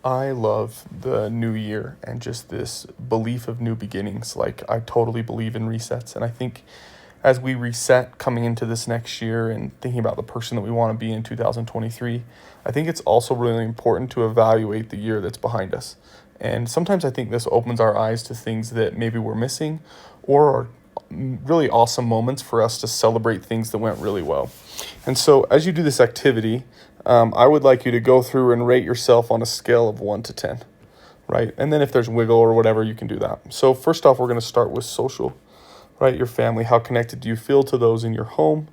I love the new year and just this belief of new beginnings. Like, I totally believe in resets. And I think as we reset coming into this next year and thinking about the person that we want to be in 2023, I think it's also really important to evaluate the year that's behind us. And sometimes I think this opens our eyes to things that maybe we're missing or are really awesome moments for us to celebrate things that went really well. And so as you do this activity, I would like you to go through and rate yourself on a scale of 1 to 10, right? And then if there's wiggle or whatever, you can do that. So first off, we're going to start with social, right? Your family. How connected do you feel to those in your home?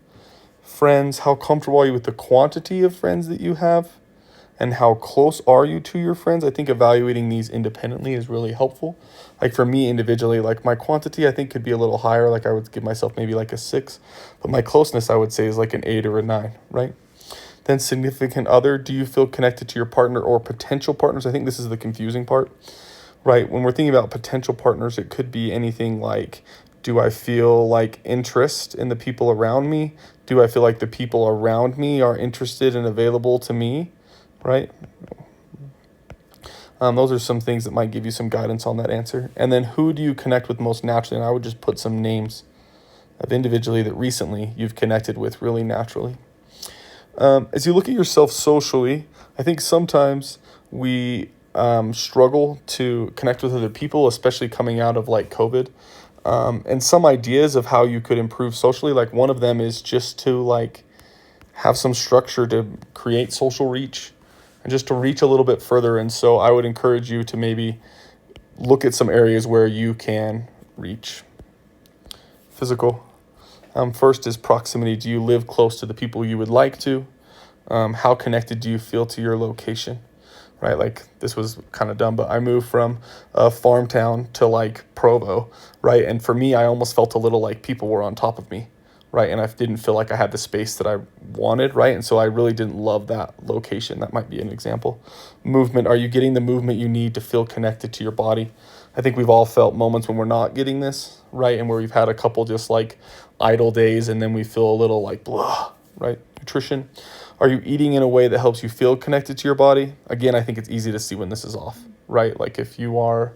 Friends. How comfortable are you with the quantity of friends that you have? And how close are you to your friends? I think evaluating these independently is really helpful. Like for me individually, like my quantity I think could be a little higher. Like I would give myself maybe like a 6, but my closeness I would say is like an 8 or a 9, right? Then significant other, do you feel connected to your partner or potential partners? I think this is the confusing part, right? When we're thinking about potential partners, it could be anything like, do I feel like interest in the people around me? Do I feel like the people around me are interested and available to me, right? Those are some things that might give you some guidance on that answer. And then who do you connect with most naturally? And I would just put some names of individually that recently you've connected with really naturally. As you look at yourself socially, I think sometimes we struggle to connect with other people, especially coming out of like COVID. And some ideas of how you could improve socially, like one of them is just to like have some structure to create social reach and just to reach a little bit further. And so I would encourage you to maybe look at some areas where you can reach. Physical. First is proximity. Do you live close to the people you would like to? How connected do you feel to your location? Right, like this was kind of dumb, but I moved from a farm town to like Provo, right? And for me, I almost felt a little like people were on top of me, right? And I didn't feel like I had the space that I wanted, right? And so I really didn't love that location. That might be an example. Movement. Are you getting the movement you need to feel connected to your body? I think we've all felt moments when we're not getting this, right? And where we've had a couple just like idle days and then we feel a little like blah, right? Nutrition. Are you eating in a way that helps you feel connected to your body? Again, I think it's easy to see when this is off, right? Like if you are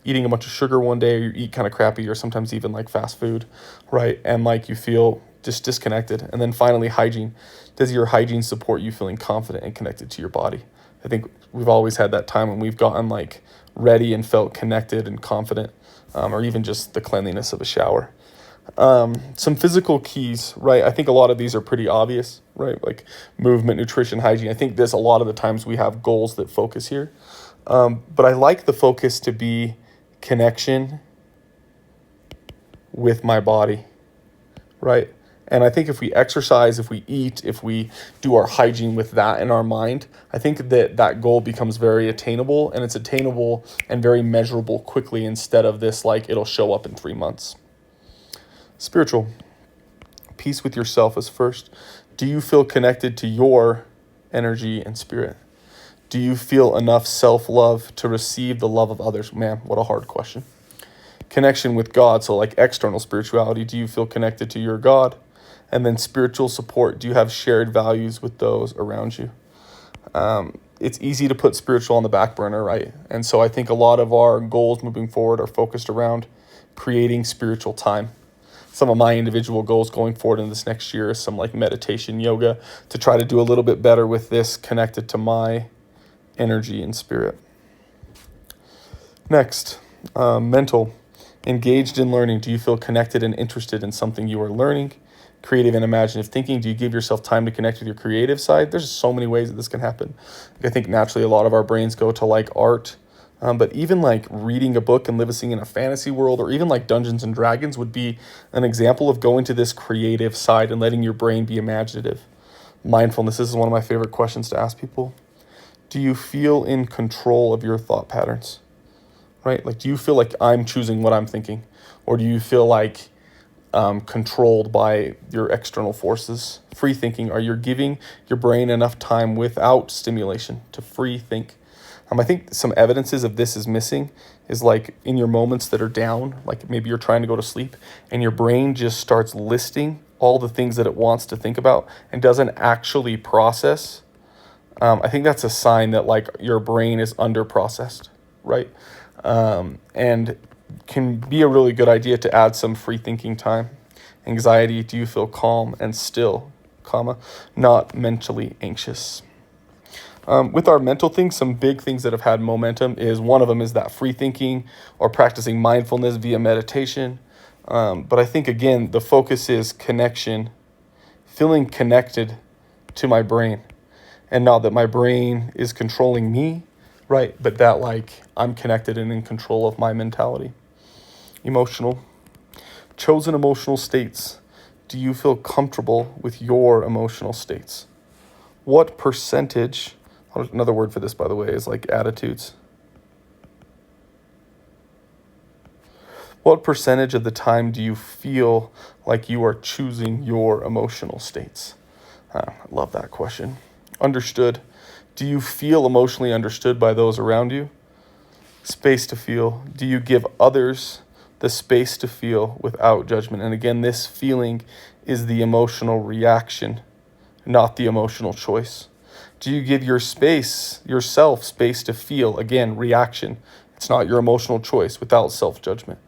eating a bunch of sugar one day, or you eat kind of crappy, or sometimes even like fast food, right? And like you feel just disconnected. And then finally, hygiene. Does your hygiene support you feeling confident and connected to your body? I think we've always had that time when we've gotten like ready and felt connected and confident, or even just the cleanliness of a shower. Some physical keys, right? I think a lot of these are pretty obvious, right? Like movement, nutrition, hygiene. I think this a lot of the times we have goals that focus here. But I like the focus to be connection with my body, right? And I think if we exercise, if we eat, if we do our hygiene with that in our mind, I think that that goal becomes very attainable, and it's attainable and very measurable quickly instead of this like it'll show up in 3 months. Spiritual. Peace with yourself is first. Do you feel connected to your energy and spirit? Do you feel enough self-love to receive the love of others? Man, what a hard question. Connection with God, so like external spirituality. Do you feel connected to your God? And then spiritual support. Do you have shared values with those around you? It's easy to put spiritual on the back burner, right? And so I think a lot of our goals moving forward are focused around creating spiritual time. Some of my individual goals going forward in this next year is some like meditation, yoga, to try to do a little bit better with this connected to my energy and spirit. Next, mental. Engaged in learning. Do you feel connected and interested in something you are learning? Creative and imaginative thinking. Do you give yourself time to connect with your creative side? There's so many ways that this can happen. I think naturally a lot of our brains go to like art, but even like reading a book and living in a fantasy world, or even like Dungeons and Dragons would be an example of going to this creative side and letting your brain be imaginative. Mindfulness, this is one of my favorite questions to ask people. Do you feel in control of your thought patterns? Right? Like, do you feel like I'm choosing what I'm thinking? Or do you feel like controlled by your external forces? Free thinking, are you giving your brain enough time without stimulation to free think? I think some evidences of this is missing is like in your moments that are down, like maybe you're trying to go to sleep and your brain just starts listing all the things that it wants to think about and doesn't actually process I think that's a sign that like your brain is under processed, right? And can be a really good idea to add some free thinking time. Anxiety, do you feel calm and still, comma, not mentally anxious? With our mental things, some big things that have had momentum is one of them is that free thinking or practicing mindfulness via meditation. But I think, again, the focus is connection, feeling connected to my brain, and not that my brain is controlling me, right? But that like I'm connected and in control of my mentality. Emotional. Chosen emotional states. Do you feel comfortable with your emotional states? What percentage, another word for this, by the way, is like attitudes. What percentage of the time do you feel like you are choosing your emotional states? I love that question. Understood. Do you feel emotionally understood by those around you? Space to feel. Do you give others the space to feel without judgment? And again, this feeling is the emotional reaction, not the emotional choice. Do you give yourself space to feel? Again, reaction. It's not your emotional choice without self-judgment,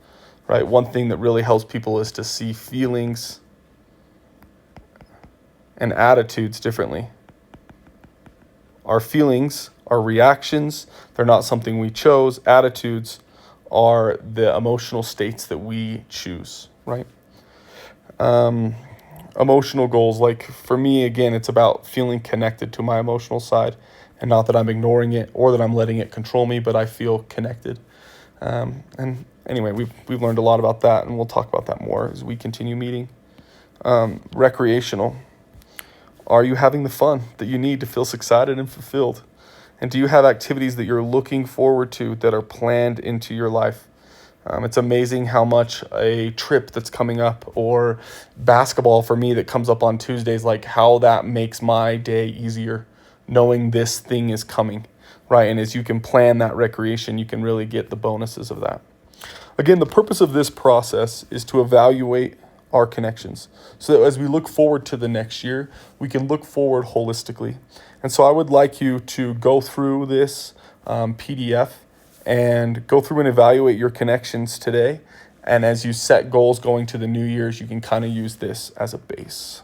right? One thing that really helps people is to see feelings and attitudes differently. Our feelings are reactions. They're not something we chose. Attitudes are the emotional states that we choose, right? Emotional goals, like for me, again, it's about feeling connected to my emotional side, and not that I'm ignoring it or that I'm letting it control me, but I feel connected. And anyway, we've learned a lot about that, and we'll talk about that more as we continue meeting. Recreational. Are you having the fun that you need to feel excited and fulfilled? And do you have activities that you're looking forward to that are planned into your life? It's amazing how much a trip that's coming up, or basketball for me that comes up on Tuesdays, like how that makes my day easier, knowing this thing is coming, right? And as you can plan that recreation, you can really get the bonuses of that. Again, the purpose of this process is to evaluate our connections, so that as we look forward to the next year, we can look forward holistically. And so I would like you to go through this PDF and go through and evaluate your connections today. And as you set goals going to the new year's, you can kind of use this as a base.